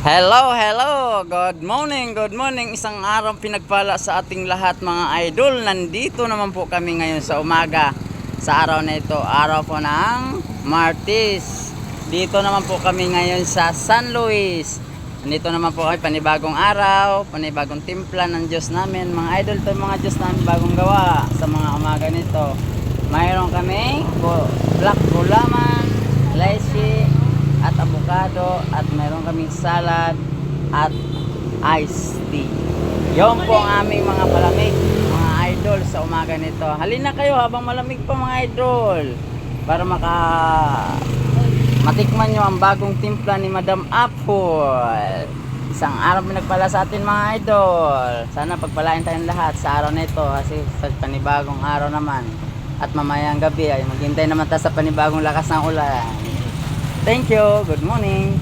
Hello, hello. Good morning. Isang araw pinagpala sa ating lahat mga idol. Nandito naman po kami ngayon sa umaga. Sa araw na ito, araw po ng Martes. Dito naman po kami ngayon sa San Luis. Nandito naman po ay panibagong araw, panibagong timpla ng Diyos namin. Mga idol, to mga Diyos namin bagong gawa sa mga umaga nito. Mayroon kami black gulaman, lychee, at avocado, at meron kaming salad at iced tea. Yon po ang aming mga palamig, mga idol, sa umaga nito. Halina kayo habang malamig pa mga idol, para matikman nyo ang bagong timpla ni Madam Apple. Isang araw pinagpala sa atin mga idol. Sana pagpalain tayong lahat sa araw na ito, kasi sa panibagong araw naman. At mamayang gabi ay maghintay naman tayo sa panibagong lakas ng ulan. Thank you. Good morning.